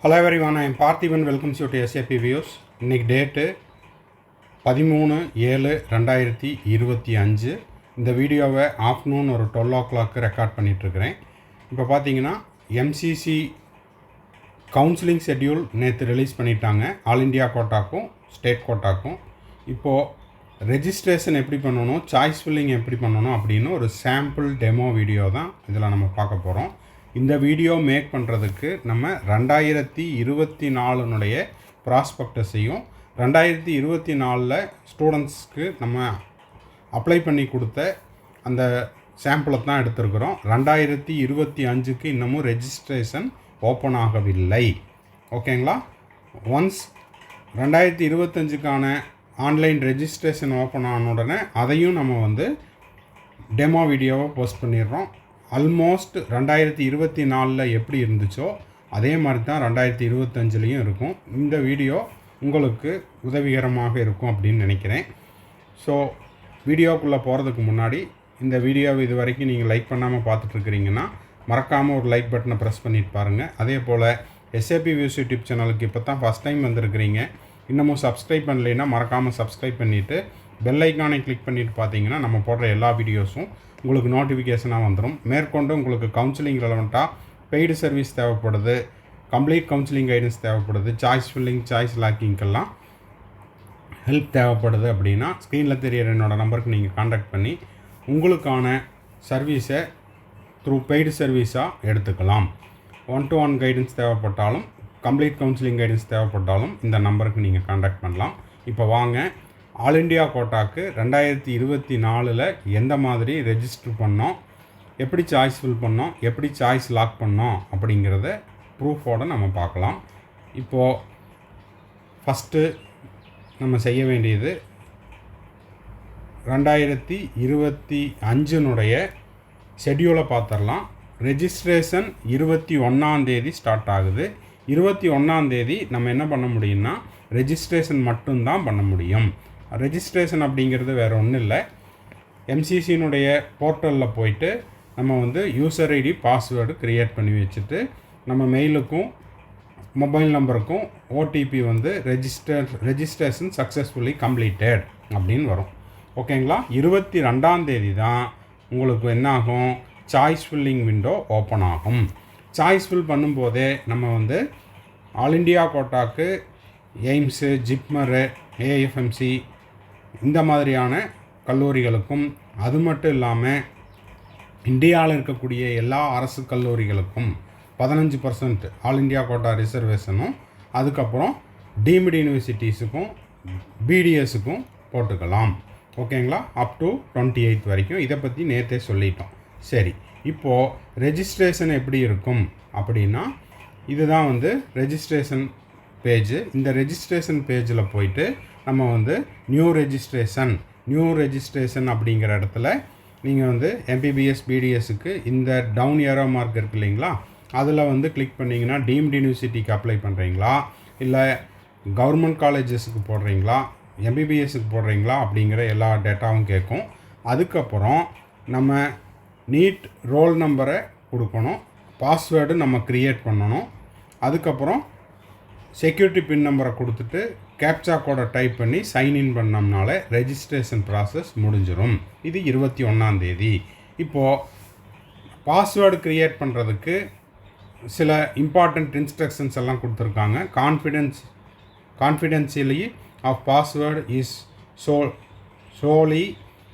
Hello everyone, I am Parthiban. Welcome you to SAP Views. இன்னைக்கு date 13/7/2025. இந்த வீடியோவை afternoon ஒரு 12 o'clock ரெக்கார்ட் பண்ணிகிட்ருக்கிறேன். இப்போ பார்த்தீங்கன்னா எம்சிசி கவுன்சிலிங் ஷெட்யூல் நேற்று ரிலீஸ் பண்ணிட்டாங்க. ஆல் இண்டியா கோட்டாக்கும் ஸ்டேட் கோட்டாக்கும். இப்போது ரெஜிஸ்ட்ரேஷன் எப்படி பண்ணணும், சாய்ஸ் ஃபில்லிங் எப்படி பண்ணணும் அப்படின்னு ஒரு சாம்பிள் டெமோ வீடியோ தான் இதில் நம்ம பார்க்க போகிறோம். இந்த வீடியோ மேக் பண்ணுறதுக்கு நம்ம 2024 ப்ராஸ்பெக்டஸையும் 2024 ஸ்டூடெண்ட்ஸ்க்கு நம்ம அப்ளை பண்ணி கொடுத்த அந்த சாம்பிளை தான் எடுத்துருக்குறோம். 2025க்கு இன்னமும் ரெஜிஸ்ட்ரேஷன் ஓப்பன் ஆகவில்லை. ஓகேங்களா? ஒன்ஸ் 2025க்கான ஆன்லைன் ரெஜிஸ்ட்ரேஷன் ஓப்பன் ஆன உடனே அதையும் நம்ம டெமோ வீடியோவை போஸ்ட் பண்ணிடுறோம். ஆல்மோஸ்ட் 2024 எப்படி இருந்துச்சோ அதே மாதிரி தான் 2025லேயும் இருக்கும். இந்த வீடியோ உங்களுக்கு உதவிகரமாக இருக்கும் அப்படின்னு நினைக்கிறேன். ஸோ வீடியோக்குள்ளே போகிறதுக்கு முன்னாடி இந்த வீடியோவை இது வரைக்கும் நீங்கள் லைக் பண்ணாமல் பார்த்துட்ருக்கிறீங்கன்னா மறக்காமல் ஒரு லைக் பட்டனை ப்ரெஸ் பண்ணிட்டு பாருங்கள். அதே போல் SAP Views யூடியூப் சேனலுக்கு இப்போ தான் ஃபஸ்ட் டைம் வந்திருக்கிறீங்க, இன்னமும் சப்ஸ்கிரைப் பண்ணலைன்னா மறக்காமல் சப்ஸ்கிரைப் பண்ணிவிட்டு பெல் ஐக்கானை கிளிக் பண்ணிவிட்டு பார்த்தீங்கன்னா நம்ம போடுற எல்லா வீடியோஸும் உங்களுக்கு நோட்டிஃபிகேஷனாக வந்துடும். மேற்கொண்டு உங்களுக்கு கவுன்சிலிங் ரெலவெண்ட்டாக பெய்டு சர்வீஸ் தேவைப்படுது, கம்ப்ளீட் கவுன்சிலிங் கைடன்ஸ் தேவைப்படுது, சாய்ஸ் ஃபில்லிங், சாய்ஸ் லாக்கிங்கெல்லாம் ஹெல்ப் தேவைப்படுது அப்படின்னா ஸ்க்ரீனில் தெரியிற என்னோடய நம்பருக்கு நீங்கள் காண்டாக்ட் பண்ணி உங்களுக்கான சர்வீஸை த்ரூ பெய்டு சர்வீஸாக எடுத்துக்கலாம். 1-to-1 கைடன்ஸ் தேவைப்பட்டாலும், கம்ப்ளீட் கவுன்சிலிங் கைடன்ஸ் தேவைப்பட்டாலும் இந்த நம்பருக்கு நீங்கள் காண்டாக்ட் பண்ணலாம். இப்போ வாங்க, ஆல் இண்டியா கோட்டாக்கு 2024 எந்த மாதிரி ரெஜிஸ்டர் பண்ணோம், எப்படி சாய்ஸ் ஃபில் பண்ணோம், எப்படி சாய்ஸ் லாக் பண்ணோம் அப்படிங்கிறத ப்ரூஃபோடு நம்ம பார்க்கலாம். இப்போது ஃபஸ்ட்டு நம்ம செய்ய வேண்டியது 2025 ஷெட்யூலை பார்த்துடலாம். ரெஜிஸ்ட்ரேஷன் 21 ஸ்டார்ட் ஆகுது. 21 நம்ம என்ன பண்ண முடியும்னா ரெஜிஸ்ட்ரேஷன் மட்டும்தான் பண்ண முடியும். ரெஜிஸ்ட்ரேஷன் அப்படிங்கிறது வேறு ஒன்றும் இல்லை. எம்சிசியினுடைய போர்ட்டலில் போயிட்டு நம்ம யூசர் ஐடி பாஸ்வேர்டு க்ரியேட் பண்ணி வச்சுட்டு நம்ம மெயிலுக்கும் மொபைல் நம்பருக்கும் ஓடிபி ரெஜிஸ்ட்ரேஷன் சக்ஸஸ்ஃபுல்லி கம்ப்ளீட்டட் அப்படின்னு வரும். ஓகேங்களா? 22 தான் உங்களுக்கு என்ன ஆகும், சாய்ஸ் ஃபில்லிங் விண்டோ ஓப்பன் ஆகும். சாய்ஸ் ஃபில் பண்ணும்போதே நம்ம ஆல் இண்டியா கோட்டாக்கு எய்ம்ஸு, ஜிப்மரு, ஏஎஃப்எம்சி இந்த மாதிரியான கல்லூரிகளுக்கும், அது மட்டும் இல்லாமல் இந்தியாவில் இருக்கக்கூடிய எல்லா அரசு கல்லூரிகளுக்கும் 15% ஆல் இண்டியா கோட்டா ரிசர்வேஷனும், அதுக்கப்புறம் டீம்டு யூனிவர்சிட்டிஸுக்கும் பிடிஎஸுக்கும் போட்டுக்கலாம். ஓகேங்களா? அப் டு 28 வரைக்கும். இதை பற்றி நேற்றே சொல்லிட்டோம். சரி, இப்போது ரெஜிஸ்ட்ரேஷன் எப்படி இருக்கும் அப்படின்னா இதுதான் ரெஜிஸ்ட்ரேஷன் பேஜு. இந்த ரெஜிஸ்ட்ரேஷன் பேஜில் போயிட்டு நம்ம நியூ ரெஜிஸ்ட்ரேஷன் அப்படிங்கிற இடத்துல நீங்கள் MBBS பிடிஎஸ்க்கு இந்த டவுன் ஏரோ மார்க் இருக்குது இல்லைங்களா, அதில் கிளிக் பண்ணிங்கன்னா டீம்டு யூனிவர்சிட்டிக்கு அப்ளை பண்ணுறீங்களா, இல்லை கவர்மெண்ட் காலேஜஸுக்கு போடுறீங்களா, MBBSக்கு போடுறீங்களா அப்படிங்கிற எல்லா டேட்டாவும் கேட்கும். அதுக்கப்புறம் நம்ம நீட் ரோல் நம்பரை கொடுக்கணும், பாஸ்வேர்டு நம்ம க்ரியேட் பண்ணணும், அதுக்கப்புறம் செக்யூரிட்டி பின் நம்பரை கொடுத்துட்டு கேப்சா கோடை டைப் பண்ணி சைன்இன் பண்ணோம்னால ரெஜிஸ்ட்ரேஷன் ப்ராசஸ் முடிஞ்சிடும். இது 21. இப்போது பாஸ்வேர்டு க்ரியேட் பண்ணுறதுக்கு சில இம்பார்ட்டண்ட் இன்ஸ்ட்ரக்ஷன்ஸ் எல்லாம் கொடுத்துருக்காங்க. Confidentially of password is solely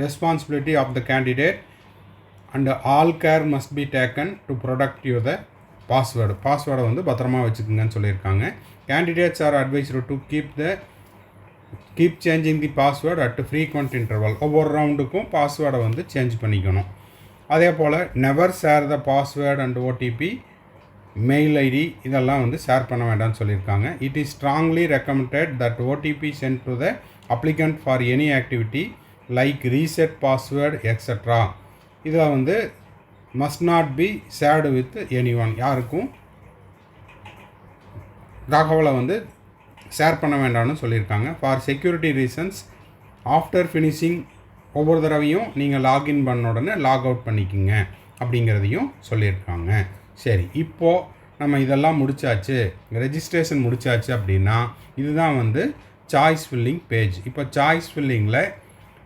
responsibility of the candidate and all care must be taken to protect you the பாஸ்வேர்டை பத்திரமா வச்சுக்கோங்கன்னு சொல்லியிருக்காங்க. Candidates are advised to keep changing the password at frequent interval. ஒவ்வொரு ரவுண்டுக்கும் பாஸ்வேர்டை change பண்ணிக்கணும். அதே போல் never share the password and OTP, mail ID இதெல்லாம் ஷேர் பண்ண வேண்டாம்னு சொல்லியிருக்காங்க. It is strongly recommended that OTP sent to the applicant for any activity like reset password extra. இதில் must not be shared with anyone. யாருக்கும் தகவலை share பண்ண வேண்டாம்னு சொல்லியிருக்காங்க. For security reasons after finishing ஒவ்வொரு தடவையும் நீங்கள் லாகின் பண்ண உடனே லாக் அவுட் பண்ணிக்கோங்க அப்படிங்கிறதையும் சொல்லியிருக்காங்க. சரி, இப்போது நம்ம இதெல்லாம் முடித்தாச்சு, ரெஜிஸ்ட்ரேஷன் முடித்தாச்சு அப்படின்னா இதுதான் வந்து சாய்ஸ் ஃபில்லிங் பேஜ். இப்போ சாய்ஸ் ஃபில்லிங்கில்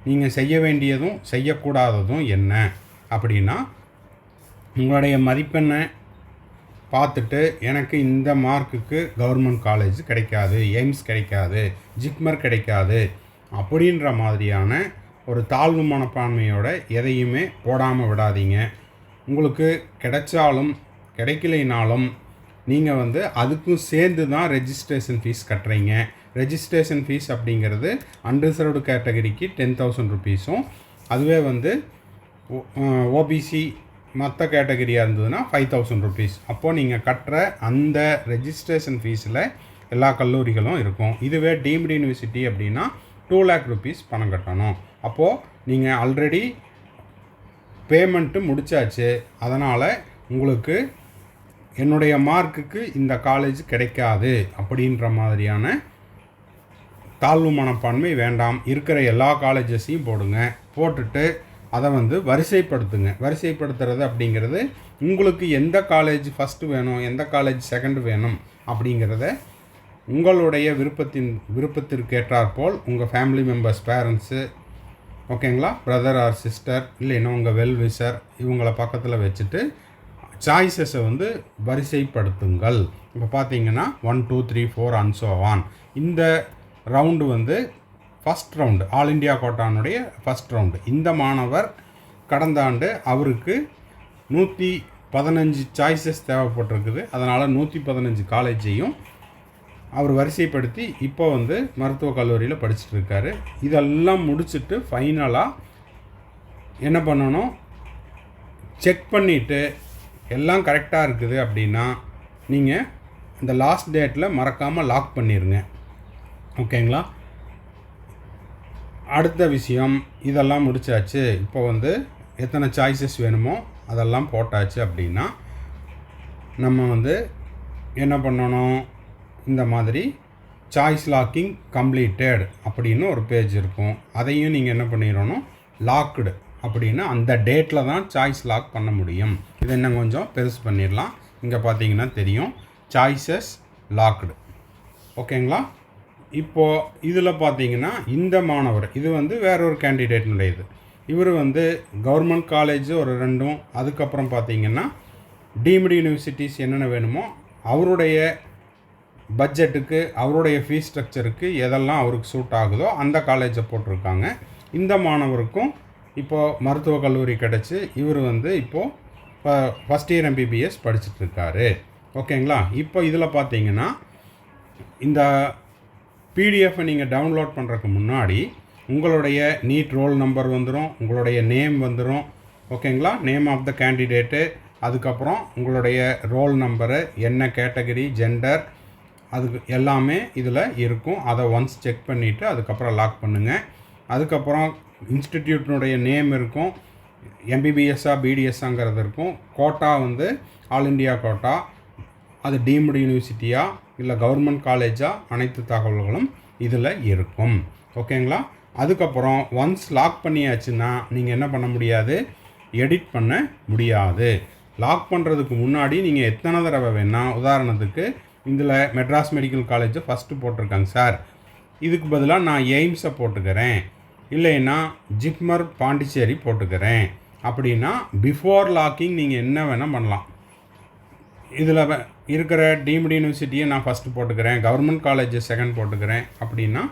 நீங்கள் செய்ய வேண்டியதும் செய்யக்கூடாததும் என்ன அப்படின்னா, உங்களுடைய மதிப்பெண்ணை பார்த்துட்டு எனக்கு இந்த மார்க்குக்கு கவர்மெண்ட் காலேஜ் கிடைக்காது, எய்ம்ஸ் கிடைக்காது, ஜிப்மர் கிடைக்காது அப்படின்ற மாதிரியான ஒரு தாழ்வு மனப்பான்மையோட எதையுமே போடாமல் விடாதீங்க. உங்களுக்கு கிடைச்சாலும் கிடைக்கலைனாலும் நீங்கள் வந்து அதுக்கும் சேர்ந்து தான் ரெஜிஸ்ட்ரேஷன் ஃபீஸ் கட்டுறீங்க. ரெஜிஸ்ட்ரேஷன் ஃபீஸ் அப்படிங்கிறது அன்ரிசர்வ்டு கேட்டகரிக்கு 10,000 ருபீஸும், அதுவே வந்து ஓபிசி மற்ற கேட்டகரியாக இருந்ததுன்னா 5,000 ருபீஸ். அப்போது நீங்கள் கட்டுற அந்த ரெஜிஸ்ட்ரேஷன் ஃபீஸில் எல்லா கல்லூரிகளும் இருக்கும். இதுவே டீம்டு யூனிவர்சிட்டி அப்படின்னா 2 lakh ருபீஸ் பணம் கட்டணும். அப்போது நீங்கள் ஆல்ரெடி பேமெண்ட்டு முடித்தாச்சு, அதனால் உங்களுக்கு என்னுடைய மார்க்குக்கு இந்த காலேஜ் கிடைக்காது அப்படின்ற மாதிரியான தாழ்வு மனப்பான்மை வேண்டாம். இருக்கிற எல்லா காலேஜஸையும் போடுங்க. போட்டுட்டு அதை வந்து வரிசைப்படுத்துங்க. வரிசைப்படுத்துறது அப்படிங்கிறது உங்களுக்கு எந்த காலேஜ் ஃபஸ்ட்டு வேணும், எந்த காலேஜ் செகண்ட் வேணும் அப்படிங்கிறத உங்களுடைய விருப்பத்திற்கேற்றாற்போல் உங்கள் ஃபேமிலி மெம்பர்ஸ், பேரண்ட்ஸு, ஓகேங்களா, பிரதர் ஆர் சிஸ்டர், இல்லைன்னா உங்கள் வெல்விஷர், இவங்கள பக்கத்தில் வச்சுட்டு சாய்ஸஸை வந்து வரிசைப்படுத்துங்கள். இப்போ பார்த்தீங்கன்னா 1 2 3 4 and so on. இந்த ரவுண்டு வந்து ஃபஸ்ட் ரவுண்டு, ஆல் இண்டியா கோட்டானுடைய ஃபஸ்ட் ரவுண்டு. இந்த மாணவர் கடந்த ஆண்டு அவருக்கு 115 சாய்ஸஸ் தேவைப்பட்டிருக்குது. அதனால் 115 காலேஜையும் அவர் வரிசைப்படுத்தி இப்போ வந்து மருத்துவக் கல்லூரியில் படிச்சுட்டு இருக்காரு. இதெல்லாம் முடிச்சுட்டு ஃபைனலாக என்ன பண்ணணும், செக் பண்ணிவிட்டு எல்லாம் கரெக்டாக இருக்குது அப்படின்னா நீங்கள் இந்த லாஸ்ட் டேட்டில் மறக்காமல் லாக் பண்ணிடுங்க. ஓகேங்களா. அடுத்த விஷயம், இதெல்லாம் முடிச்சாச்சு, இப்போ வந்து எத்தனை சாய்ஸஸ் வேணுமோ அதெல்லாம் போட்டாச்சு அப்படின்னா நம்ம வந்து என்ன பண்ணணும், இந்த மாதிரி சாய்ஸ் லாக்கிங் கம்ப்ளீட்டட் அப்படின்னு ஒரு பேஜ் இருக்கும். அதையும் நீங்கள் என்ன பண்ணிடணும், லாக்டு அப்படின்னு அந்த டேட்டில் தான் சாய்ஸ் லாக் பண்ண முடியும். இதை இன்னும் கொஞ்சம் பெருசு பண்ணிடலாம். இங்கே பார்த்தீங்கன்னா தெரியும், சாய்ஸஸ் லாக்டு. ஓகேங்களா. இப்போது இதில் பார்த்தீங்கன்னா இந்த மாணவர், இது வந்து வேறொரு கேண்டிடேட்னுடையது. இவர் வந்து கவர்மெண்ட் காலேஜ் ஒரு 2ம், அதுக்கப்புறம் பார்த்தீங்கன்னா டீம்டு யூனிவர்சிட்டிஸ் என்னென்ன வேணுமோ அவருடைய பட்ஜெட்டுக்கு, அவருடைய ஃபீஸ் ஸ்ட்ரக்சருக்கு எதெல்லாம் அவருக்கு சூட் ஆகுதோ அந்த காலேஜை போட்டிருக்காங்க. இந்த மாணவருக்கும் இப்போது மருத்துவக் கல்லூரி கிடச்சி இவர் வந்து இப்போது ஃபஸ்ட் இயர் MBBS படிச்சுட்ருக்காரு. ஓகேங்களா. இப்போ இதில் பார்த்தீங்கன்னா இந்த பிடிஎஃப்பை நீங்கள் டவுன்லோட் பண்ணுறதுக்கு முன்னாடி உங்களுடைய நீட் ரோல் நம்பர் வந்துடும், உங்களுடைய நேம் வந்துடும். ஓகேங்களா. நேம் ஆஃப் த கேண்டிடேட்டு, அதுக்கப்புறம் உங்களுடைய ரோல் நம்பரு, என்ன கேட்டகரி, ஜெண்டர், அதுக்கு எல்லாமே இதில் இருக்கும். அதை ஒன்ஸ் செக் பண்ணிவிட்டு அதுக்கப்புறம் லாக் பண்ணுங்கள். அதுக்கப்புறம் இன்ஸ்டிடியூட்னுடைய நேம் இருக்கும், MBBSஆ BDSங்கிறது இருக்கும். கோட்டா வந்து ஆல் இண்டியா கோட்டா, அது டீம்டு யூனிவர்சிட்டியா இல்லை கவர்மெண்ட் காலேஜா, அனைத்து தகவல்களும் இதில் இருக்கும். ஓகேங்களா. அதுக்கப்புறம் ஒன்ஸ் லாக் பண்ணியாச்சுன்னா நீங்கள் என்ன பண்ண முடியாது, எடிட் பண்ண முடியாது. லாக் பண்ணுறதுக்கு முன்னாடி நீங்கள் எத்தனை தடவை வேணால், உதாரணத்துக்கு இதில் மெட்ராஸ் மெடிக்கல் காலேஜை ஃபஸ்ட்டு போட்டிருக்காங்க சார், இதுக்கு பதிலாக நான் எய்ம்ஸை போட்டுக்கிறேன், இல்லைன்னா ஜிப்மர் பாண்டிச்சேரி போட்டுக்கிறேன் அப்படின்னா பிஃபோர் லாக்கிங் நீங்கள் என்ன வேணால் பண்ணலாம். இதில் இருக்கிற டீம்டு யூனிவர்சிட்டியை நான் ஃபஸ்ட்டு போட்டுக்கிறேன், கவர்மெண்ட் காலேஜை செகண்ட் போட்டுக்கிறேன் அப்படின்னா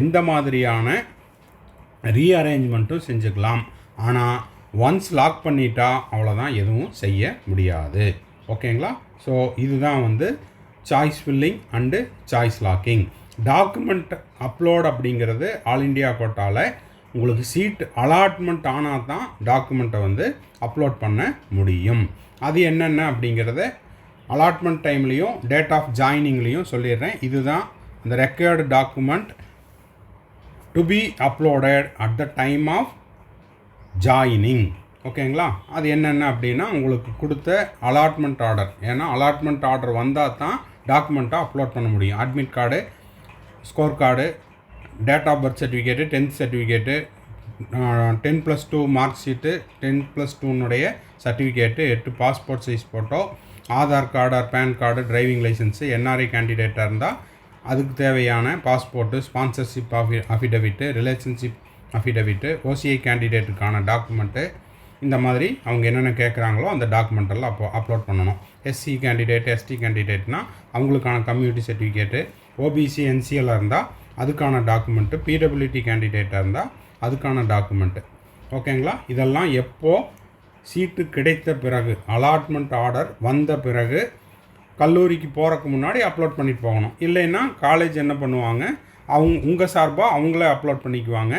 எந்த மாதிரியான ரீஅரேஞ்ச்மெண்ட்டும் செஞ்சுக்கலாம். ஆனால் ஒன்ஸ் லாக் பண்ணிட்டா அவ்வளோதான், எதுவும் செய்ய முடியாது. ஓகேங்களா. ஸோ இதுதான் வந்து choice filling and choice locking. Document upload அப்படிங்கிறது ஆல் இண்டியா கோட்டாவில் உங்களுக்கு சீட் அலாட்மெண்ட் ஆனால் தான் டாக்குமெண்ட்டை வந்து அப்லோட் பண்ண முடியும். அது என்னென்ன அப்படிங்கிறத அலாட்மெண்ட் டைம்லேயும் டேட் ஆஃப் ஜாயினிங்லேயும் சொல்லிடுறேன். இதுதான் இந்த required document to be uploaded at the time of joining. ஓகேங்களா. அது என்னென்ன அப்படின்னா உங்களுக்கு கொடுத்த அலாட்மெண்ட் ஆர்டர், ஏன்னா அலாட்மெண்ட் ஆர்டர் வந்தால் தான் டாக்குமெண்ட்டை அப்லோட் பண்ண முடியும். Admit card, score card, date of birth certificate, 10th certificate, 10+2 mark sheet, 10+2னுடைய certificate, 8 passport size photo, Aadhaar card or PAN card, driving licence, NRI கேண்டிடேட்டாக இருந்தால் அதுக்கு தேவையான passport, sponsorship affidavit, relationship affidavit, OCI கேண்டிடேட்டுக்கான டாக்குமெண்ட்டு, இந்த மாதிரி அவங்க என்னென்ன கேட்குறாங்களோ அந்த டாக்குமெண்ட்டெல்லாம் அப்லோட் பண்ணணும். எஸ்சி கேண்டிடேட், எஸ்டி கேண்டிடேட்னால் அவங்களுக்கான கம்யூனிட்டி சர்டிஃபிகேட்டு, ஓபிசி என்சிஎல்லாக இருந்தால் அதுக்கான டாக்குமெண்ட்டு, பிடபிள்யூடி கேண்டிடேட்டாக இருந்தால் அதுக்கான டாக்குமெண்ட்டு. ஓகேங்களா? இதெல்லாம் எப்போது சீட்டு கிடைத்த பிறகு, அலாட்மெண்ட் ஆர்டர் வந்த பிறகு கல்லூரிக்கு போகிறக்கு முன்னாடி அப்லோட் பண்ணிட்டு போகணும். இல்லைன்னா காலேஜ் என்ன பண்ணுவாங்க, உங்கள் சார்பாக அவங்களே அப்லோட் பண்ணிக்குவாங்க.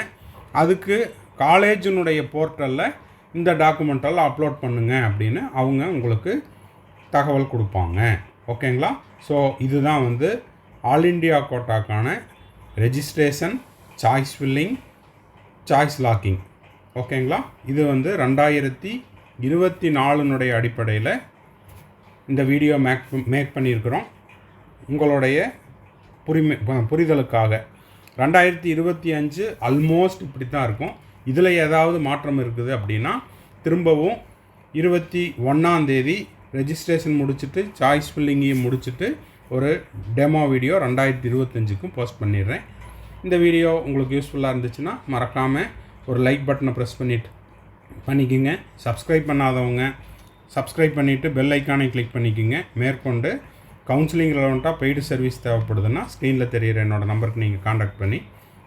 அதுக்கு காலேஜினுடைய போர்ட்டலில் இந்த டாக்குமெண்ட்டெல்லாம் அப்லோட் பண்ணுங்க அப்படின்னு அவங்க உங்களுக்கு தகவல் கொடுப்பாங்க. ஓகேங்களா? ஸோ இதுதான் வந்து ஆல் இண்டியா கோட்டாக்கான registration, choice filling, choice locking. ஓகேங்களா? இது வந்து 2024 அடிப்படையில் இந்த வீடியோ மேக் பண்ணியிருக்கிறோம். உங்களுடைய புரிதலுக்காக 2025 ஆல்மோஸ்ட் இப்படி தான் இருக்கும். இதில் ஏதாவது மாற்றம் இருக்குது அப்படின்னா திரும்பவும் 21 ரெஜிஸ்ட்ரேஷன் முடிச்சுட்டு சாய்ஸ் ஃபில்லிங்கையும் முடிச்சுட்டு ஒரு டெமோ வீடியோ 2025க்கும் போஸ்ட் பண்ணிடுறேன். இந்த வீடியோ உங்களுக்கு யூஸ்ஃபுல்லாக இருந்துச்சுன்னா மறக்காமல் ஒரு லைக் பட்டனை ப்ரெஸ் பண்ணிக்கோங்க. சப்ஸ்கிரைப் பண்ணாதவங்க சப்ஸ்கிரைப் பண்ணிவிட்டு பெல் ஐக்கானை கிளிக் பண்ணிக்கோங்க. மேற்கொண்டு கவுன்சிலிங் ரெலவெண்ட்டாக பெய்டு சர்வீஸ் தேவைப்படுதுன்னா ஸ்க்ரீனில் தெரிகிற என்னோடய நம்பருக்கு நீங்கள் காண்டாக்ட் பண்ணி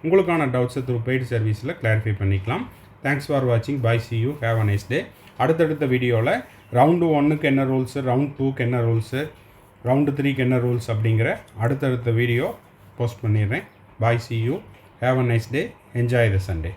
உங்களுக்கான டவுட்ஸை த்ரூ பெய்டு சர்வீஸில் கிளாரிஃபை பண்ணிக்கலாம். தேங்க்ஸ் ஃபார் வாட்சிங். Bye, see you, have a nice day. அடுத்தடுத்த வீடியோவில் ரவுண்டு 1க்கு என்ன ரூல்ஸு, ரவுண்ட் 2க்கு என்ன ரூல்ஸு, ரவுண்டு 3க்கு என்ன ரூல்ஸ் அப்படிங்கிற அடுத்தடுத்த வீடியோ போஸ்ட் பண்ணிடுறேன். Bye, see you, have a nice day, enjoy the Sunday.